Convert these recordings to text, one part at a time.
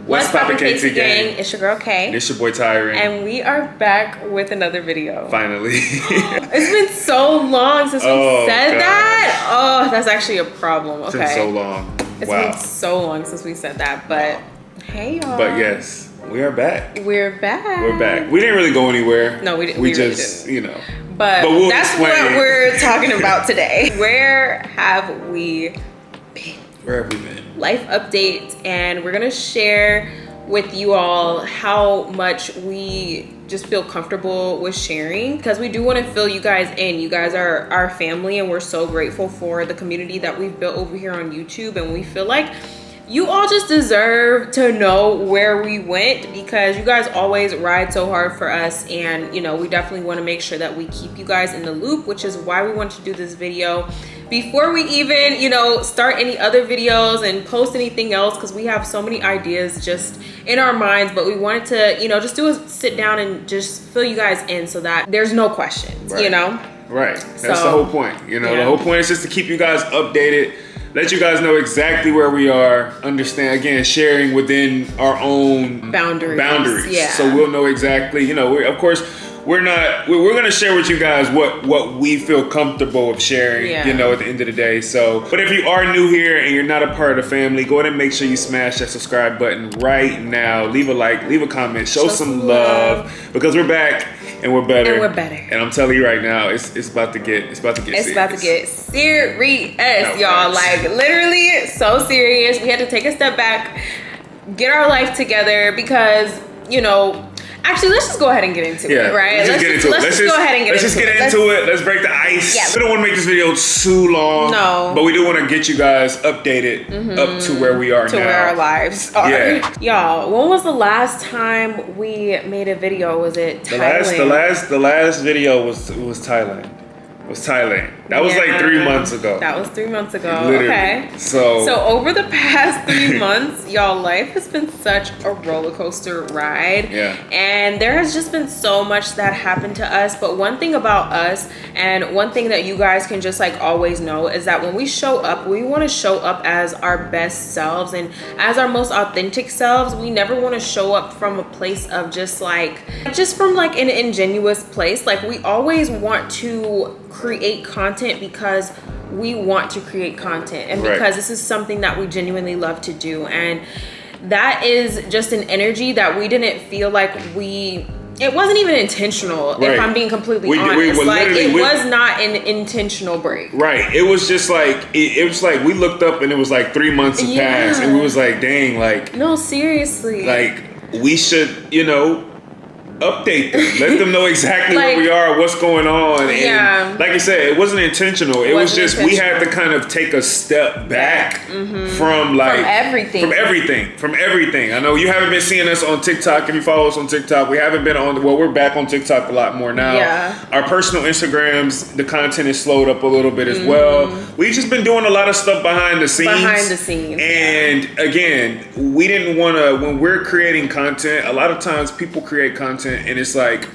What's poppin' KT gang? It's your girl Kay. It's your boy Tyron. And we are back with another video. Finally. It's been so long since we said that. Oh, that's actually a problem. Okay. It's been so long. It's been so long since we said that, but hey y'all. But yes, we are back. We're back. We're back. We didn't really go anywhere. No, we didn't. We really just, didn't. you know. But we'll that's explain. what we're talking about today. Where have we been? Where have we been? Life updates, and we're gonna share with you all how much we just feel comfortable with sharing, because we do want to fill you guys in. You guys are our family, and we're so grateful for the community that we've built over here on YouTube, and we feel like you all just deserve to know where we went, because you guys always ride so hard for us, and you know, we definitely want to make sure that we keep you guys in the loop, which is why we wanted to do this video before we even, you know, start any other videos and post anything else, because we have so many ideas just in our minds. But we wanted to, you know, just do a sit down and just fill you guys in so that there's no questions, right. You know? Right. That's the whole point. You know, the whole point is just to keep you guys updated, let you guys know exactly where we are, understand, again, sharing within our own boundaries. Yeah. So we'll know exactly, you know, of course, we're going to share with you guys what we feel comfortable with sharing, you know, at the end of the day. So, but if you are new here and you're not a part of the family, go ahead and make sure you smash that subscribe button right now. Leave a like, leave a comment, show some love, because we're back and we're better. And I'm telling you right now, it's about to get serious. It's about to get serious, y'all. Like literally so serious. We had to take a step back, get our life together, because, you know, actually, let's just go ahead and get into it, right? Let's just go ahead and get into it. Let's break the ice. Yeah. We don't want to make this video too long. No. But we do want to get you guys updated up to where we are now. To where our lives are. Yeah. Y'all, when was the last time we made a video? Was it Thailand? The last video was Thailand. That was like 3 months ago. That was 3 months ago. Literally. Okay. So over the past 3 months, y'all, life has been such a roller coaster ride. Yeah. And there has just been so much that happened to us. But one thing about us, and one thing that you guys can just like always know, is that when we show up, we want to show up as our best selves and as our most authentic selves. We never want to show up from a place of just from like an ingenuous place. Like, we always want to create content because we want to create content, and because this is something that we genuinely love to do. And that is just an energy that we didn't feel like it wasn't even intentional, if I'm being completely honest. It was not an intentional break. Right. It was just like, it was like we looked up and it was like 3 months had passed, and we was like, dang, like, no, seriously, like, we should, you know, update them, let them know exactly where we are, what's going on. And like I said, it wasn't intentional. It was just we had to kind of take a step back from everything. I know you haven't been seeing us on TikTok. If you follow us on TikTok, we haven't been on, well, we're back on TikTok a lot more now. Our personal Instagrams, the content is slowed up a little bit as well. We've just been doing a lot of stuff behind the scenes. And again, we didn't want to, when we're creating content, a lot of times people create content and it's like,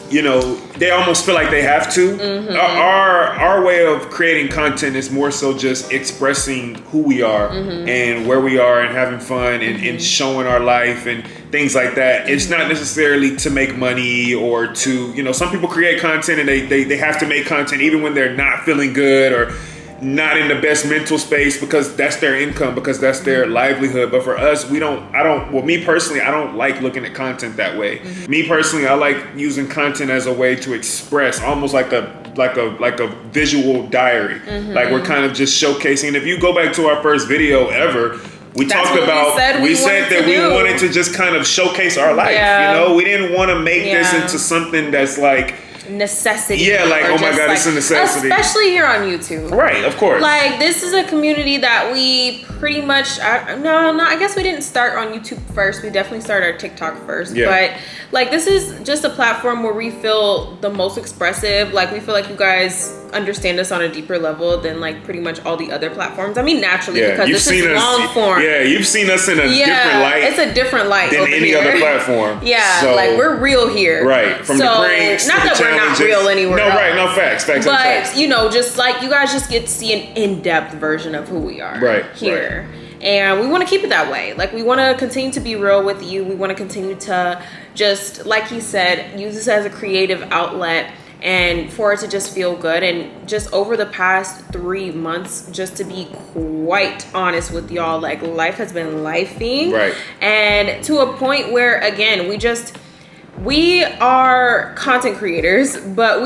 you know, they almost feel like they have to. Our way of creating content is more so just expressing who we are and where we are and having fun and showing our life and things like that. It's not necessarily to make money or to, you know, some people create content and they have to make content even when they're not feeling good or not in the best mental space, because that's their income, because that's their livelihood. But for us, well, me personally, I don't like looking at content that way. Me personally, I like using content as a way to express, almost like a visual diary. Like, we're kind of just showcasing. If you go back to our first video ever, we said that we wanted to just kind of showcase our life. You know, we didn't want to make this into something that's like necessity. Yeah, like, oh my God, it's a necessity. Especially here on YouTube. Right, of course. Like, this is a community that we pretty much, I guess we didn't start on YouTube first. We definitely started our TikTok first. But like, this is just a platform where we feel the most expressive. Like, we feel like you guys understand us on a deeper level than like pretty much all the other platforms. I mean, naturally, because this is long form. Yeah, you've seen us in a different light. It's a different light than any other platform. So, like, we're real here. Right. From the pranks, not that we're not real anywhere else. Right, no, facts. But, you know, just like, you guys just get to see an in-depth version of who we are here. And we want to keep it that way. Like, we want to continue to be real with you. We want to continue to just, like he said, use this as a creative outlet and for it to just feel good. And just over the past 3 months, just to be quite honest with y'all, like, life has been lifing. Right. And to a point where, again, we are content creators, but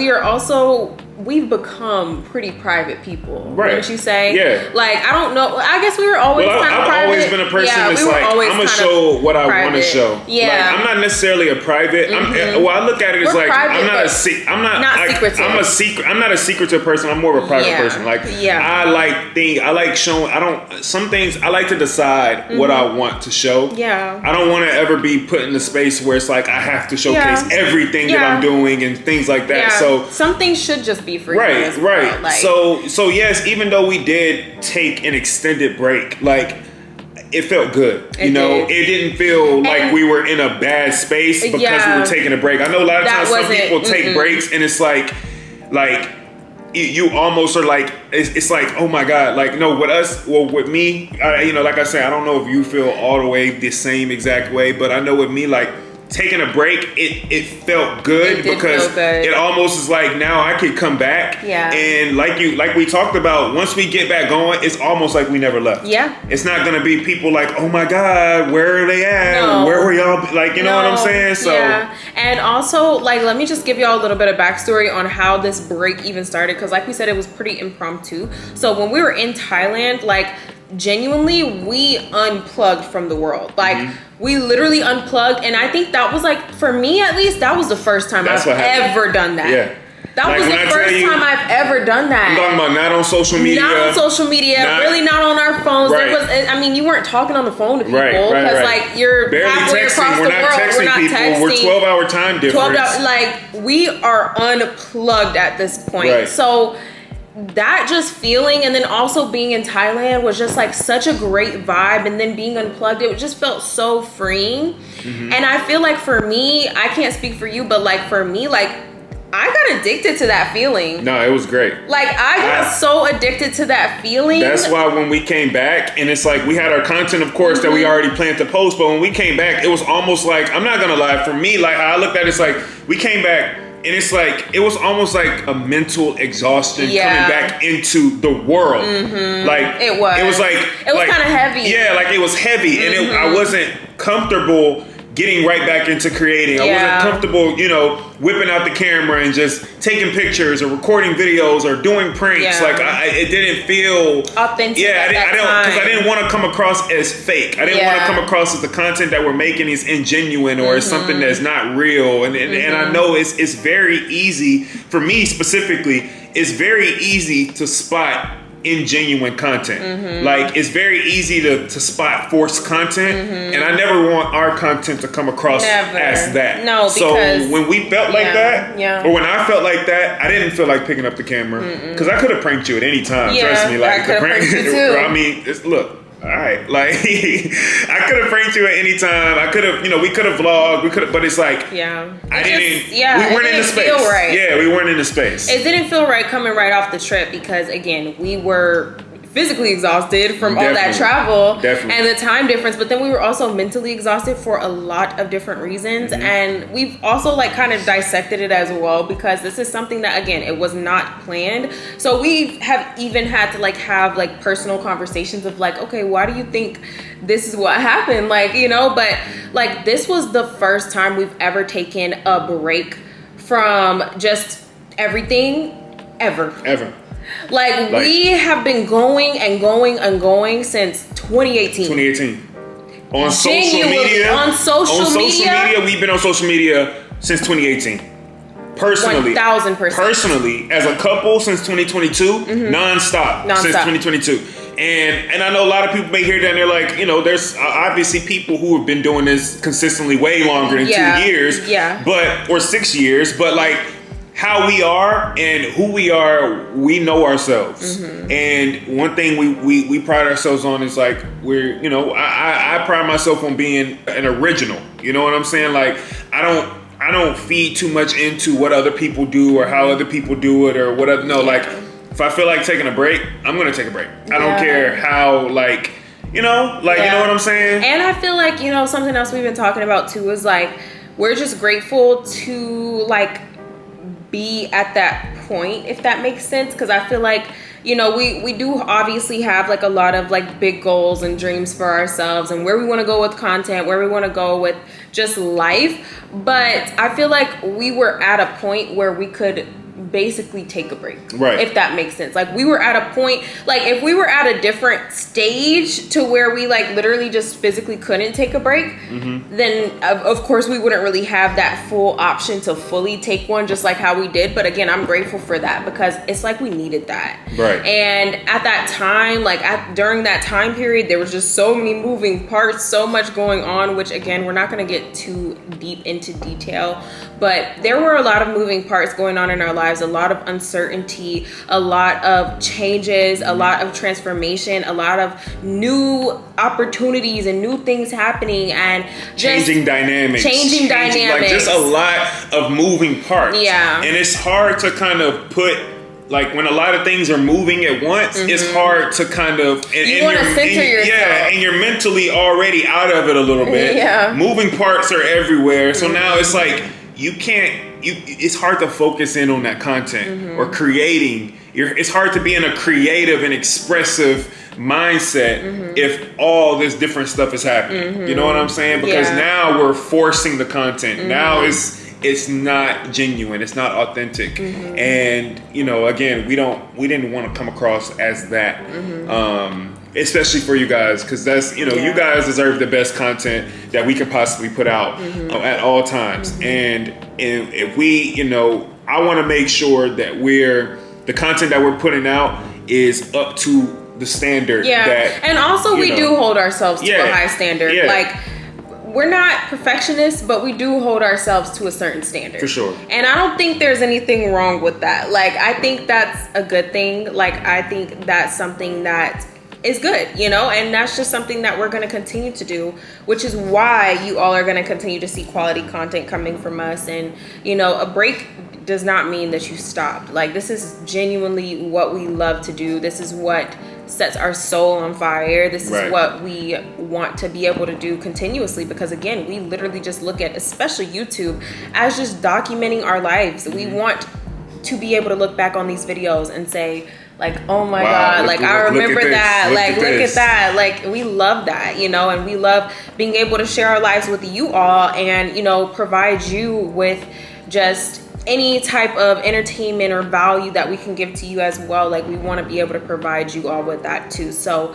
we've become pretty private people. Right. Wouldn't you say? Yeah. Like, I don't know. I guess we were always kind of private. I've always been a person that's like, I'm going to show what I want to show. Yeah. Like, I'm not necessarily a private. I look at it as like, private, I'm not a secretive person. I'm more of a private person. Like, I like showing, some things I like to decide what I want to show. Yeah. I don't want to ever be put in the space where it's like, I have to showcase everything that I'm doing and things like that. Yeah. So some things should just be for you. Right. Like, so yes, even though we did take an extended break, like, it felt good. It didn't feel like we were in a bad space because we were taking a break. I know a lot of times some people take breaks and it's like you almost are like, it's like, oh my God, like, no, with me, like I said, I don't know if you feel all the way the same exact way, but I know with me, like, taking a break, it felt good because it almost is like now I could come back. Yeah. And like we talked about, once we get back going, it's almost like we never left. Yeah. It's not gonna be people like, oh my God, where are they at? No. Where were y'all? Like, you know what I'm saying? So yeah. And also, like, let me just give y'all a little bit of backstory on how this break even started, because like we said, it was pretty impromptu. So when we were in Thailand, like, genuinely, we unplugged from the world. Like, we literally unplugged, and I think that was, like, for me at least, that was the first time I've ever done that. Yeah. That was the first time I've ever done that. I'm talking about not on social media. Really not on our phones. Right. You weren't talking on the phone to people. Right. Like, you're barely halfway texting. across We're the not world. texting We're not people. texting. We're 12-hour time difference. Like, we are unplugged at this point. Right. So that just feeling, and then also being in Thailand was just like such a great vibe, and then being unplugged, it just felt so freeing. And I feel like for me, I can't speak for you, but like for me, like, I got addicted to that feeling. No, it was great. Like, I got so addicted to that feeling. That's why when we came back, and it's like we had our content, of course, that we already planned to post, but when we came back, it was almost like, I'm not gonna lie, for me, like, how I looked at it, it's like we came back, and it's like, it was almost like a mental exhaustion coming back into the world. Like, it was like, it was kind of heavy. Yeah, like, it was heavy, and I wasn't comfortable getting right back into creating. I wasn't comfortable, whipping out the camera and just taking pictures or recording videos or doing pranks. Like, it didn't feel authentic. Yeah, because I didn't want to come across as fake. I didn't want to come across as the content that we're making is ingenuine or is something that's not real. And I know it's very easy for me specifically. It's very easy to spot ingenuine content. Like, it's very easy to spot forced content, and I never want our content to come across as that. No, because so when we felt like that, or when I felt like that, I didn't feel like picking up the camera because I could have pranked you at any time. Trust me, like, I could have pranked you too. I mean, look. All right, like, I could have pranked you at any time. I could have, we could have vlogged. But it's like, we weren't in the space. Feel right. Yeah, we weren't in the space. It didn't feel right coming right off the trip because, again, we were physically exhausted from all that travel and the time difference, but then we were also mentally exhausted for a lot of different reasons. And we've also, like, kind of dissected it as well, because this is something that, again, it was not planned. So we have even had to, like, have, like, personal conversations of, like, okay, why do you think this is what happened? Like, but, like, this was the first time we've ever taken a break from just everything ever. Like, we have been going and going and going since 2018. On social media, we've been on social media since 2018. Personally, 1000%. Personally, as a couple since 2022, nonstop since 2022. And I know a lot of people may hear that and they're like, there's obviously people who have been doing this consistently way longer than 2 years, or 6 years, but like, how we are and who we are, we know ourselves. And one thing we pride ourselves on is, like, we're, I pride myself on being an original. You know what I'm saying? Like, I don't feed too much into what other people do or how other people do it or whatever. No, like, if I feel like taking a break, I'm going to take a break. I don't care how, like, You know, like, you know what I'm saying? And I feel like, you know, something else we've been talking about too is like, we're just grateful to like be at that point, if that makes sense. Because I feel like, you know, we do obviously have like a lot of like big goals and dreams for ourselves and where we want to go with content, where we want to go with just life. But I feel like we were at a point where we could basically take a break, right? If that makes sense. Like we were at a point, like if we were at a different stage to where we like literally just physically couldn't take a break, then of course we wouldn't really have that full option to fully take one, just like how we did. But again, I'm grateful for that because it's like we needed that, right? And at that time, like during that time period, there was just so many moving parts, so much going on, which again, we're not going to get too deep into detail, but there were a lot of moving parts going on in our lives, a lot of uncertainty, a lot of changes, a lot of transformation, a lot of new opportunities and new things happening, and just changing dynamics, like just a lot of moving parts. Yeah. And it's hard to kind of put, like when a lot of things are moving at once, it's hard to kind of, you want to center yourself. Yeah, and you're mentally already out of it a little bit. Yeah. Moving parts are everywhere. So now it's like, it's hard to focus in on that content or creating. It's hard to be in a creative and expressive mindset if all this different stuff is happening. You know what I'm saying? Because now we're forcing the content. Now it's not genuine. It's not authentic. And you know, again, we didn't want to come across as that. Especially for you guys, because that's, you know, you guys deserve the best content that we could possibly put out at all times. And if we, you know, I want to make sure that the content that we're putting out is up to the standard. And also we do hold ourselves to a high standard. Like, we're not perfectionists, but we do hold ourselves to a certain standard. For sure. And I don't think there's anything wrong with that. Like, I think that's a good thing. Like, I think that's something that is good, you know, and that's just something that we're going to continue to do, which is why you all are going to continue to see quality content coming from us. And, you know, a break does not mean that you stopped. Like, this is genuinely what we love to do. This is what sets our soul on fire. This is what we want to be able to do continuously, because again, we literally just look at, especially YouTube, as just documenting our lives. We want to be able to look back on these videos and say, like, oh my God, like I remember that, like look at that, like we love that, you know, and we love being able to share our lives with you all and, you know, provide you with just any type of entertainment or value that we can give to you as well. Like, we want to be able to provide you all with that too. So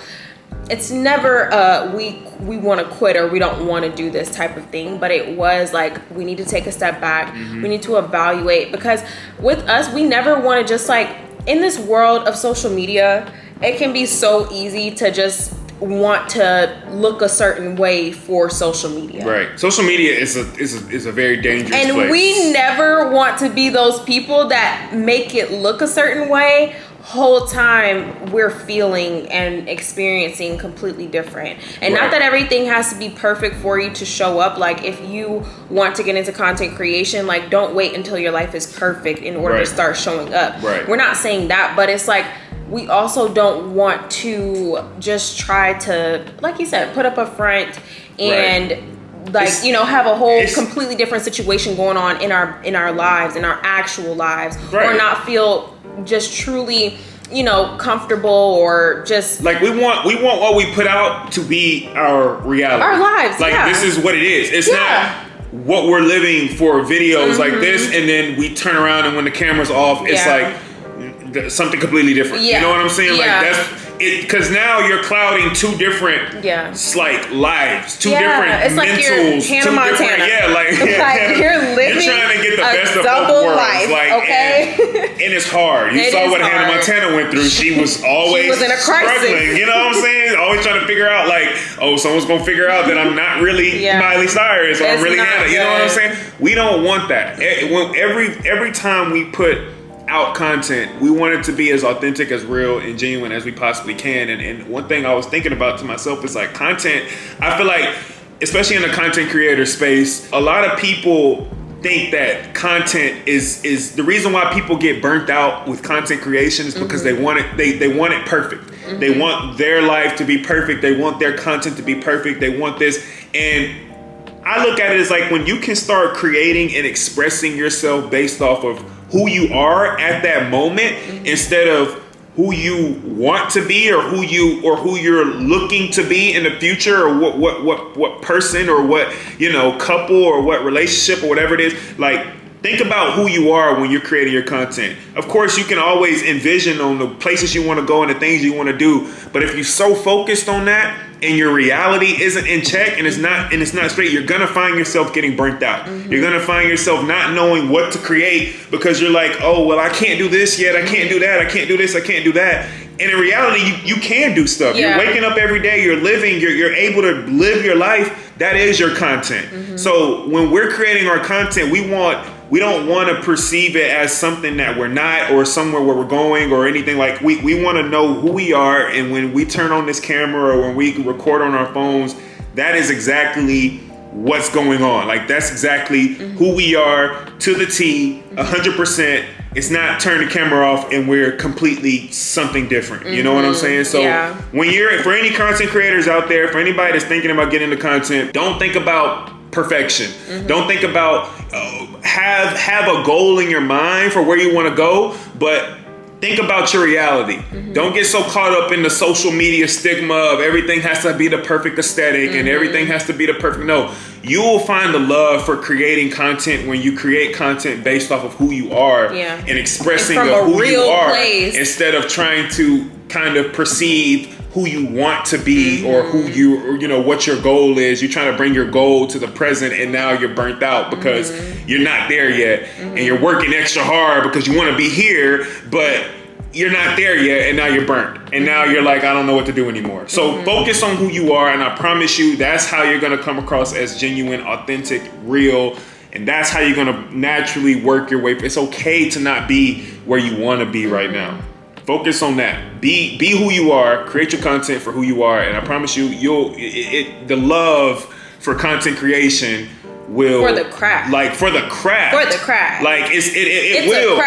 it's never we want to quit or we don't want to do this type of thing, but it was like, we need to take a step back. We need to evaluate, because with us, we never want to just like, in this world of social media, it can be so easy to just want to look a certain way for social media. Right. Social media is a very dangerous place. And we never want to be those people that make it look a certain way. Whole time we're feeling and experiencing completely different. And not that everything has to be perfect for you to show up. Like, if you want to get into content creation, like, don't wait until your life is perfect in order to start showing up. We're not saying that, but it's like, we also don't want to just try to, like you said, put up a front and like, you know, have a whole completely different situation going on in our lives, in our actual lives, or not feel just truly, you know, comfortable, or just like, we want what we put out to be our reality, our lives. Like, this is what it is. It's not what we're living for videos like this, and then we turn around and when the camera's off, it's like something completely different. You know what I'm saying? Like, that's it, because now you're clouding two different like lives, two different it's like mentals, Hannah Montana. You're living, you're trying to get the best of both worlds. Life, like, and it's hard. You saw what Hannah Montana went through. She was always she was in a crisis. Struggling. You know what I'm saying? Always trying to figure out, like, oh, someone's gonna figure out that I'm not really Miley Cyrus, or I'm really Hannah. You know what I'm saying? We don't want that. Every time we put out content, we want it to be as authentic, as real and genuine as we possibly can. And one thing I was thinking about to myself is, like, content, I feel like, especially in the content creator space, a lot of people think that content is the reason why people get burnt out with content creation is because they want it perfect. Mm-hmm. They want their life to be perfect. They want their content to be perfect. They want this. And I look at it as like when you can start creating and expressing yourself based off of who you are at that moment, mm-hmm. instead of who you want to be or who you're looking to be in the future, or what person or what, you know, couple or what relationship or whatever it is. Like, think about who you are when you're creating your content. Of course, you can always envision on the places you want to go and the things you want to do. But if you're so focused on that and your reality isn't in check and it's not straight, you're going to find yourself getting burnt out. Mm-hmm. You're going to find yourself not knowing what to create because you're like, oh, well, I can't do this yet. I can't do that. I can't do this. I can't do that. And in reality, you can do stuff. Yeah. You're waking up every day. You're living. You're able to live your life. That is your content. Mm-hmm. So when we're creating our content, we don't want to perceive it as something that we're not or somewhere where we're going or anything. Like we want to know who we are. And when we turn on this camera or when we record on our phones, that is exactly what's going on. Like that's exactly mm-hmm. who we are to the T, 100%. It's not turn the camera off and we're completely something different. Mm-hmm. You know what I'm saying? So when for any content creators out there, for anybody that's thinking about getting into content, don't think about perfection. Mm-hmm. Don't think about have a goal in your mind for where you want to go, but think about your reality. Mm-hmm. Don't get so caught up in the social media stigma of everything has to be the perfect aesthetic mm-hmm. and everything has to be the perfect. No, you will find the love for creating content when you create content based off of who you are and expressing of who you are instead of trying to kind of perceive who you want to be mm-hmm. or who you know, what your goal is. You're trying to bring your goal to the present and now you're burnt out because mm-hmm. you're not there yet mm-hmm. and you're working extra hard because you want to be here, but you're not there yet and now you're burnt. And now you're like, I don't know what to do anymore. So mm-hmm. focus on who you are, and I promise you that's how you're going to come across as genuine, authentic, real, and that's how you're going to naturally work your way. It's okay to not be where you want to be right now. Focus on that. Be who you are. Create your content for who you are, and I promise you, the love for content creation will for the craft. Like for the craft. Like it will.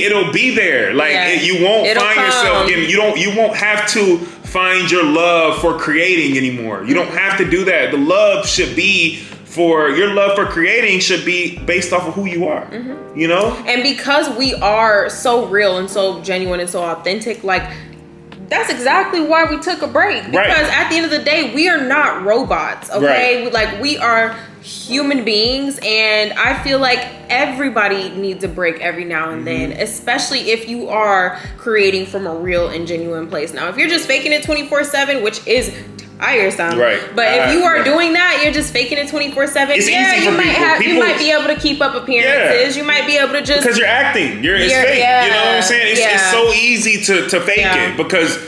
It'll be there. Like you won't find yourself getting. You won't have to find your love for creating anymore. You don't have to do that. Your love for creating should be based off of who you are, mm-hmm. you know? And because we are so real and so genuine and so authentic, like that's exactly why we took a break. Because at the end of the day, we are not robots, okay? Right. Like we are human beings, and I feel like everybody needs a break every now and mm-hmm. then, especially if you are creating from a real and genuine place. Now, if you're just faking it 24/7, which is tiresome. Right. But if you are doing that, you're just faking it 24/7. It's easy for you might be able to keep up appearances. You might be able to just because you're acting. It's fake. You know what I'm saying? It's so easy to fake it because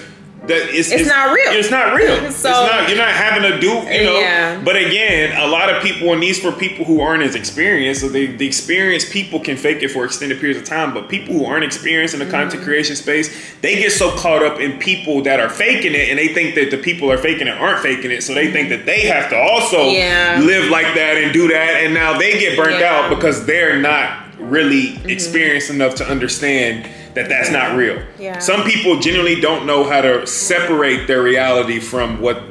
it's not real. It's not real. So you're not having to do, you know. Yeah. But again, a lot of people, and these for people who aren't as experienced, so the experienced people can fake it for extended periods of time. But people who aren't experienced in the content creation space, they get so caught up in people that are faking it, and they think that the people are faking it aren't faking it. So they think that they have to also live like that and do that, and now they get burnt out because they're not really experienced enough to understand that that's not real. Yeah. Some people genuinely don't know how to separate their reality from what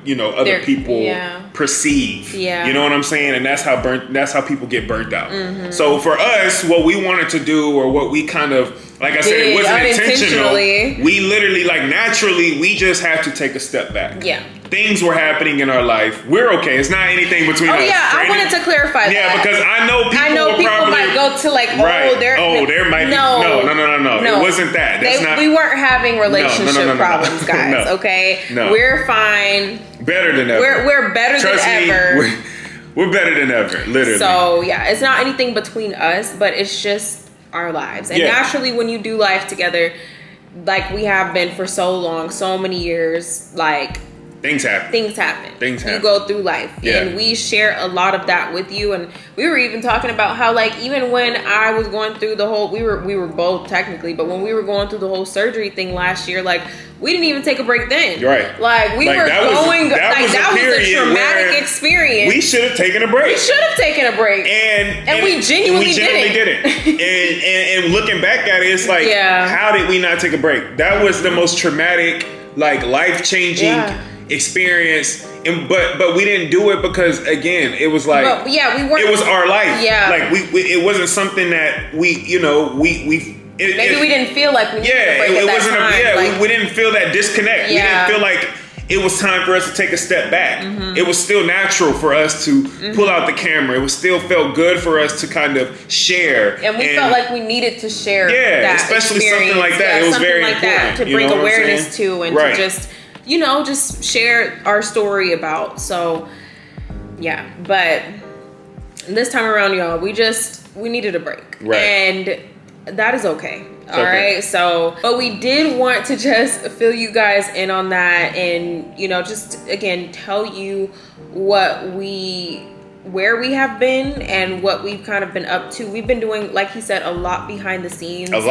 you know other people perceive. Yeah. You know what I'm saying? And that's how people get burnt out. Mm-hmm. So for us, what we wanted to do, or what we kind of, like I said, it wasn't intentional. We literally, like naturally, we just have to take a step back. Yeah. Things were happening in our life. We're okay. It's not anything between us. Oh yeah, I wanted to clarify that. Yeah, because I know people might go to like, there might be. No. It wasn't that. We weren't having relationship problems, guys. Okay, we're fine. Better than ever. We're better than ever. We're better than ever, literally. So yeah, it's not anything between us, but it's just our lives. And naturally, when you do life together, like we have been for so long, so many years, like things happen. You go through life. Yeah. And we share a lot of that with you. And we were even talking about how, like, even when I was going through the whole, we were both technically, but when we were going through the whole surgery thing last year, like, we didn't even take a break then. Right. Like, we were going, that was a traumatic experience. We should have taken a break. And we genuinely didn't. and looking back at it, it's like, how did we not take a break? That was the most traumatic, like, life-changing experience. And but we didn't do it because, again, it was like, we weren't. It was our life. Yeah. Like, it wasn't something that we maybe we didn't feel like we needed a break at that time. We didn't feel that disconnect. We didn't feel like it was time for us to take a step back. It was still natural for us to pull out the camera. It was still felt good for us to kind of share. And we felt like we needed to share that especially experience. Something like that. It was very important. That, to bring awareness to and to just, just share our story about. So, yeah. But this time around, y'all, we needed a break. Right. And that is okay. All right. So, but we did want to just fill you guys in on that and, just again, tell you where we have been and what we've kind of been up to. We've been doing, like he said, a lot behind the scenes. We've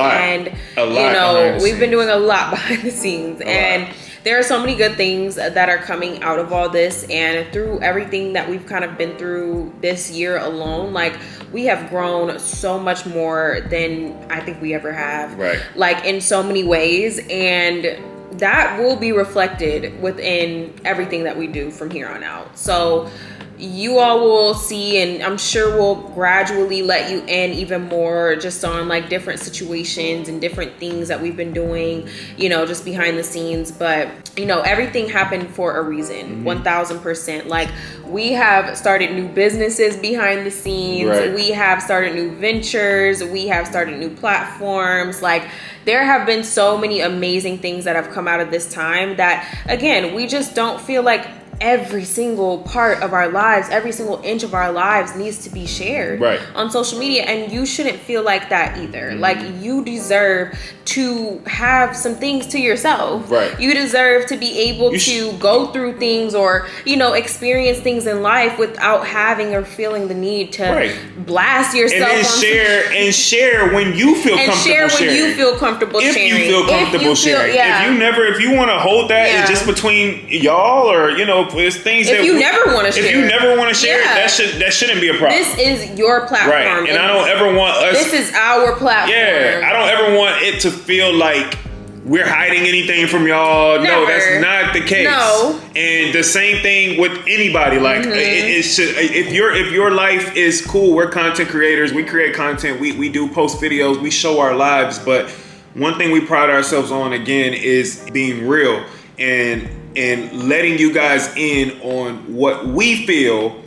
been doing a lot behind the scenes. And there are so many good things that are coming out of all this, and through everything that we've kind of been through this year alone, like, we have grown so much more than I think we ever have. Right. Like, in so many ways, and that will be reflected within everything that we do from here on out. So you all will see, and I'm sure we'll gradually let you in even more just on, like, different situations and different things that we've been doing, just behind the scenes. But, everything happened for a reason, 1000%. Like, we have started new businesses behind the scenes. Right. We have started new ventures. We have started new platforms. Like, there have been so many amazing things that have come out of this time that, again, we just don't feel like every single part of our lives, every single inch of our lives needs to be shared on social media. And you shouldn't feel like that either. Like, you deserve to have some things to yourself. Right. You deserve to be able to go through things or, experience things in life without having or feeling the need to blast yourself and share when you feel comfortable sharing. If you feel comfortable sharing. If you want to hold that just between y'all, or, it's things if you never want to share. If you never want to share, that shouldn't be a problem. This is your platform. Right. And I don't ever want us. This is our platform. Yeah. I don't ever want it to feel like we're hiding anything from y'all. Never. No, that's not the case. No. And the same thing with anybody. Like, it should, if your life is cool, we're content creators. We create content. We do post videos. We show our lives. But one thing we pride ourselves on, again, is being real and letting you guys in on what we feel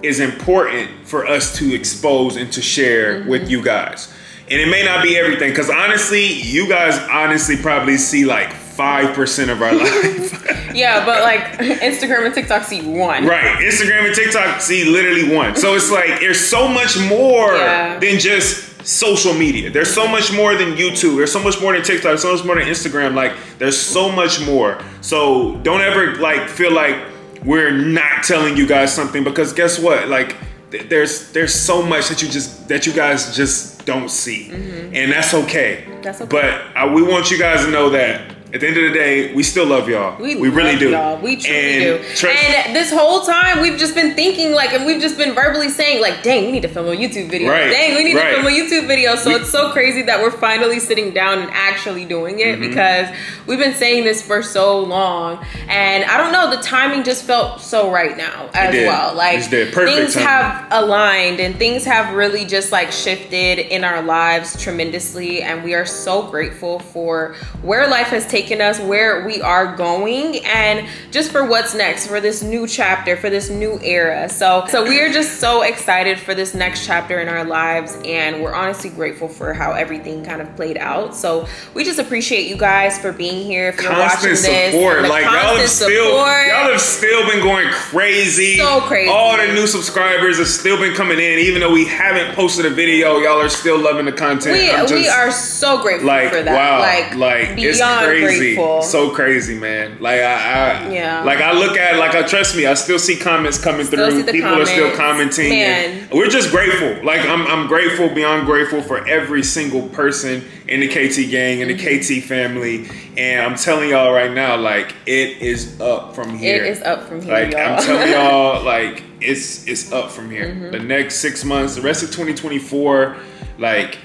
is important for us to expose and to share with you guys. And it may not be everything, because honestly, you guys probably see like 5% of our life. Yeah, but like Instagram and TikTok see 1. Right. Instagram and TikTok see literally 1. So it's like there's so much more than just social media. There's so much more than YouTube. There's so much more than TikTok. There's so much more than Instagram. Like, there's so much more. So don't ever like feel like we're not telling you guys something, because guess what? Like, there's so much that you guys just don't see, and that's okay. But we want you guys to know that at the end of the day, we still love y'all. We really do. Y'all. We truly do. And this whole time, we've just been thinking, like, and we've just been verbally saying, like, dang, we need to film a YouTube video. Right. Dang, we need to film a YouTube video. So it's so crazy that we're finally sitting down and actually doing it, because we've been saying this for so long. And I don't know, the timing just felt so right now as well. Like, things have aligned and things have really just like shifted in our lives tremendously. And we are so grateful for where life has taken us, where we are going, and just for what's next, for this new chapter, for this new era. So we are just so excited for this next chapter in our lives, and we're honestly grateful for how everything kind of played out. So we just appreciate you guys for being here. If you're watching this, support. Like, y'all have still been going crazy. So crazy. All the new subscribers have still been coming in, even though we haven't posted a video. Y'all are still loving the content. We are so grateful for that. Wow. Like it's crazy. crazy. grateful. So crazy, man. Like I look at, like, trust me, I still see comments coming through. People are still commenting. Man. We're just grateful. Like I'm grateful, beyond grateful for every single person in the KT gang, in the KT family. And I'm telling y'all right now, like, it is up from here. It is up from here, like, y'all. I'm telling y'all, like, it's up from here. The next 6 months, the rest of 2024, like,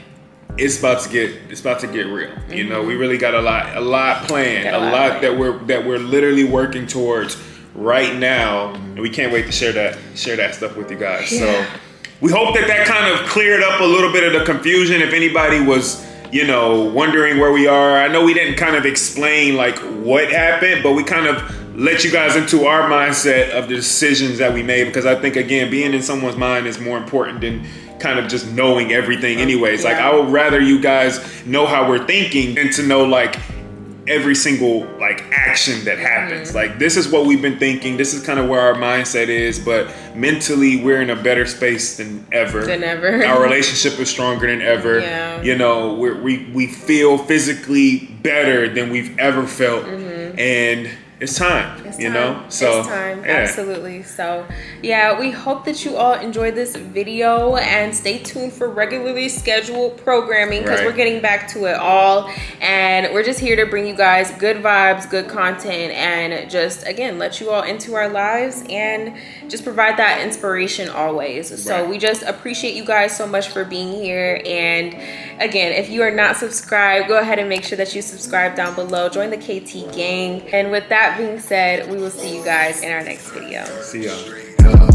it's about to get real. You know, we really got a lot planned, a lot that we're literally working towards right now, and we can't wait to share that stuff with you guys. So we hope that kind of cleared up a little bit of the confusion. If anybody was, you know, wondering where we are, I know we didn't kind of explain like what happened, but we kind of let you guys into our mindset of the decisions that we made, because I think, again, being in someone's mind is more important than kind of just knowing everything anyways. Like, I would rather you guys know how we're thinking than to know like every single like action that happens. Like, this is what we've been thinking, this is kind of where our mindset is, but mentally we're in a better space than ever. Our relationship is stronger than ever. You know, we feel physically better than we've ever felt. And it's time, you know? So it's time, absolutely. So yeah, we hope that you all enjoyed this video, and stay tuned for regularly scheduled programming, because we're getting back to it all, and we're just here to bring you guys good vibes, good content, and just, again, let you all into our lives and just provide that inspiration always. So we just appreciate you guys so much for being here. And again, if you are not subscribed, go ahead and make sure that you subscribe down below. Join the KT gang. And with that being said, we will see you guys in our next video. See y'all.